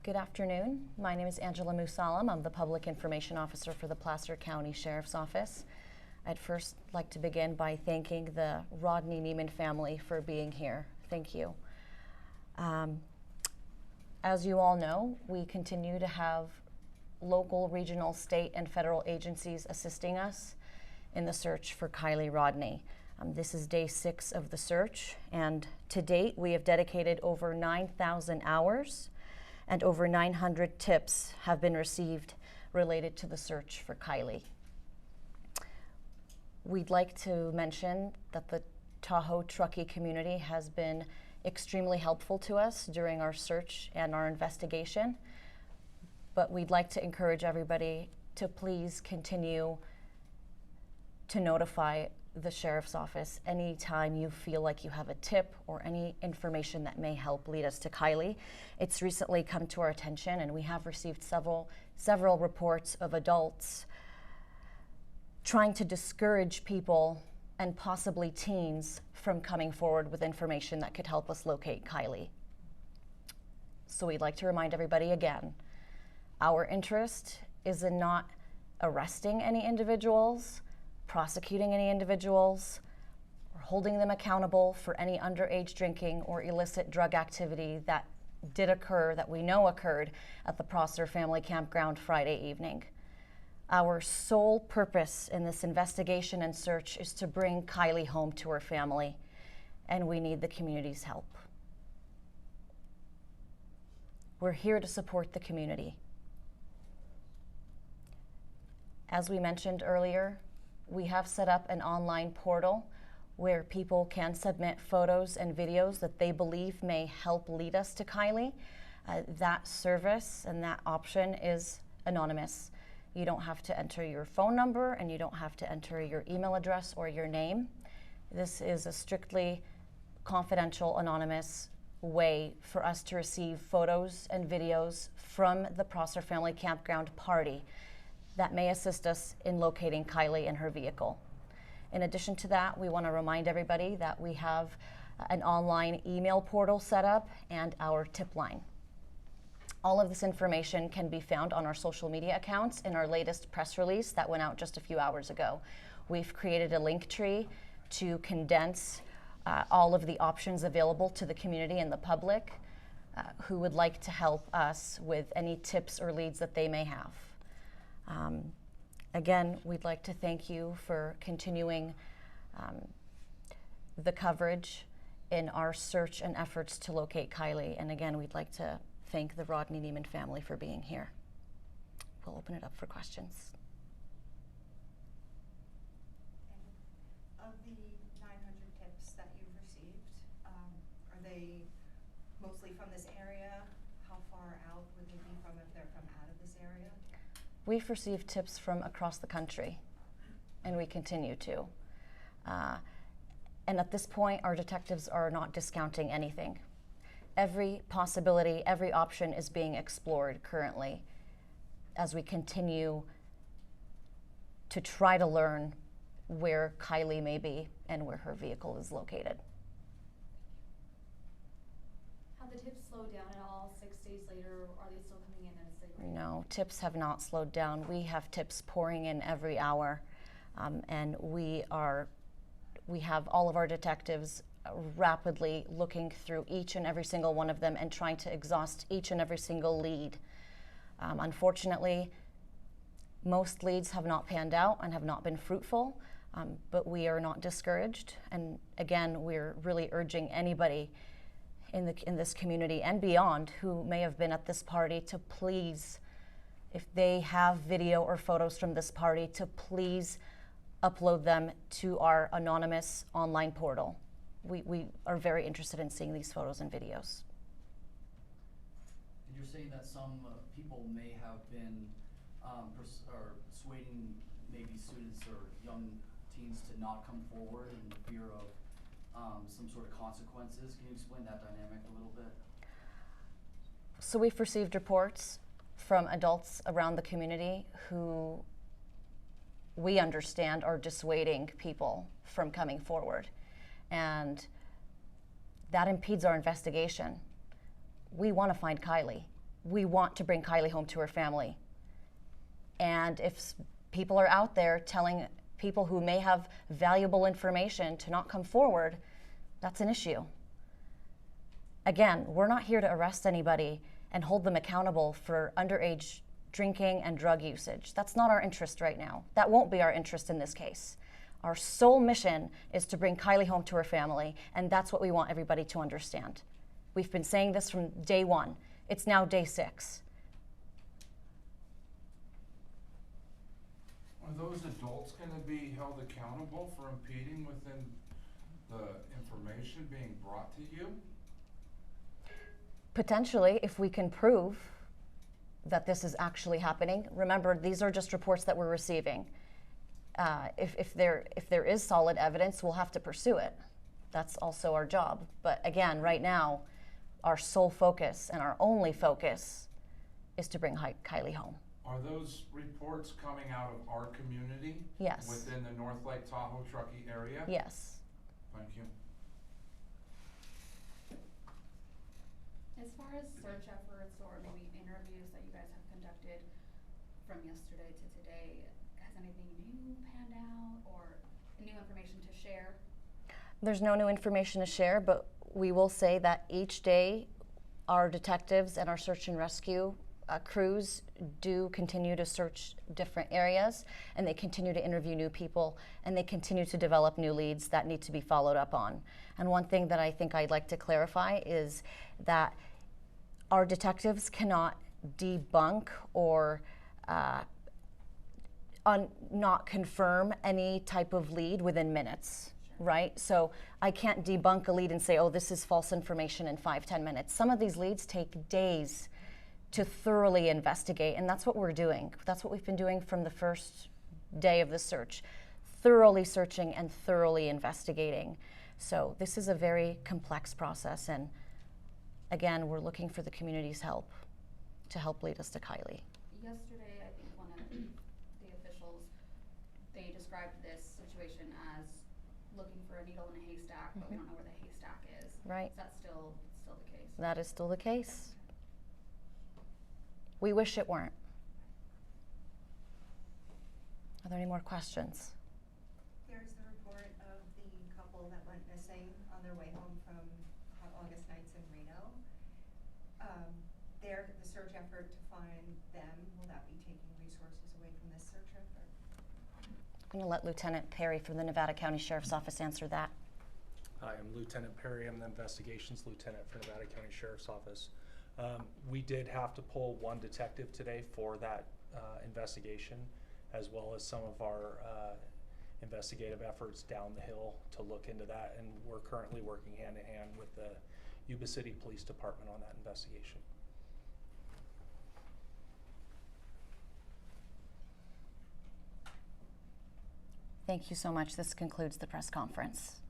Good afternoon. My name is Angela Musalam. I'm the Public Information Officer for the Placer County Sheriff's Office. I'd first like to begin by thanking the Rodni Neiman family for being here. Thank you. As you all know, we continue to have local, regional, state, and federal agencies assisting us in the search for Kiely Rodni. This is day 6 of the search, and to date we have dedicated over 9,000 hours and over 900 tips have been received related to the search for Kiely. We'd like to mention that the Tahoe Truckee community has been extremely helpful to us during our search and our investigation, but we'd like to encourage everybody to please continue to notify the Sheriff's Office anytime you feel like you have a tip or any information that may help lead us to Kiely. It's recently come to our attention, and we have received several reports of adults trying to discourage people and possibly teens from coming forward with information that could help us locate Kiely. So we'd like to remind everybody again, our interest is in not arresting any individuals, prosecuting any individuals, or holding them accountable for any underage drinking or illicit drug activity that did occur, that we know occurred at the Prosser Family Campground Friday evening. Our sole purpose in this investigation and search is to bring Kiely home to her family, and we need the community's help. We're here to support the community. As we mentioned earlier, we have set up an online portal where people can submit photos and videos that they believe may help lead us to Kiely. That service and that option is anonymous. You don't have to enter your phone number, and you don't have to enter your email address or your name. This is a strictly confidential, anonymous way for us to receive photos and videos from the Prosser Family Campground party that may assist us in locating Kiely and her vehicle. In addition to that, we want to remind everybody that we have an online email portal set up and our tip line. All of this information can be found on our social media accounts in our latest press release that went out just a few hours ago. We've created a link tree to condense all of the options available to the community and the public who would like to help us with any tips or leads that they may have. Again, we'd like to thank you for continuing the coverage in our search and efforts to locate Kiely. And again, we'd like to thank the Rodni Neiman family for being here. We'll open it up for questions. And of the 900 tips that you've received, are they mostly from this area? How far out would they be from if they're from out of this area? We've received tips from across the country, and we continue to. And at this point, our detectives are not discounting anything. Every possibility, every option is being explored currently as we continue to try to learn where Kiely may be and where her vehicle is located. Have the tips slowed down at all 6 days later, or are they still coming in at a steady rate? No, tips have not slowed down. We have tips pouring in every hour, and we have all of our detectives rapidly looking through each and every single one of them and trying to exhaust each and every single lead. Unfortunately, most leads have not panned out and have not been fruitful, but we are not discouraged. And again, we're really urging anybody in this community and beyond who may have been at this party to please, if they have video or photos from this party, to please upload them to our anonymous online portal. We are very interested in seeing these photos and videos. And you're saying that some people may have been persuading maybe students or young teens to not come forward in fear of some sort of consequences. Can you explain that dynamic a little bit? So we've received reports from adults around the community who we understand are dissuading people from coming forward. And that impedes our investigation. We want to find Kiely. we want to bring Kiely home to her family. And if people are out there telling people who may have valuable information to not come forward, that's an issue. Again, we're not here to arrest anybody and hold them accountable for underage drinking and drug usage. That's not our interest right now. That won't be our interest in this case. Our sole mission is to bring Kiely home to her family, and that's what we want everybody to understand. We've been saying this from day one. It's now day 6. Are those adults going to be held accountable for impeding within the information being brought to you? Potentially, if we can prove that this is actually happening. Remember, these are just reports that we're receiving. If there is solid evidence, we'll have to pursue it. That's also our job. But again, right now, our sole focus and our only focus is to bring Kiely home. Are those reports coming out of our community? Yes. Within the North Lake Tahoe Truckee area? Yes. Thank you. As far as search efforts or maybe interviews that you guys have conducted from yesterday to today, has anything new panned out or new information to share? There's no new information to share, but we will say that each day our detectives and our search and rescue crews do continue to search different areas, and they continue to interview new people, and they continue to develop new leads that need to be followed up on. And one thing that I think I'd like to clarify is that our detectives cannot debunk or not confirm any type of lead within minutes. Right? So I can't debunk a lead and say, oh, this is false information in 5-10 minutes. Some of these leads take days to thoroughly investigate, and that's what we're doing. That's what we've been doing from the first day of the search, thoroughly searching and thoroughly investigating. So this is a very complex process, and again, we're looking for the community's help to help lead us to Kiely. Yesterday, I think one of the officials, they described this situation as looking for a needle in a haystack, but we don't know where the haystack is. Right. Is that still the case? That is still the case. We wish it weren't. Are there any more questions? There's the report of the couple that went missing on their way home from Hot August Nights in Reno. The search effort to find them, will that be taking resources away from this search effort? I'm going to let Lieutenant Perry from the Nevada County Sheriff's Office answer that. Hi, I'm Lieutenant Perry. I'm the Investigations Lieutenant for Nevada County Sheriff's Office. We did have to pull one detective today for that investigation, as well as some of our investigative efforts down the hill to look into that, and we're currently working hand in hand with the Yuba City Police Department on that investigation. Thank you so much. This concludes the press conference.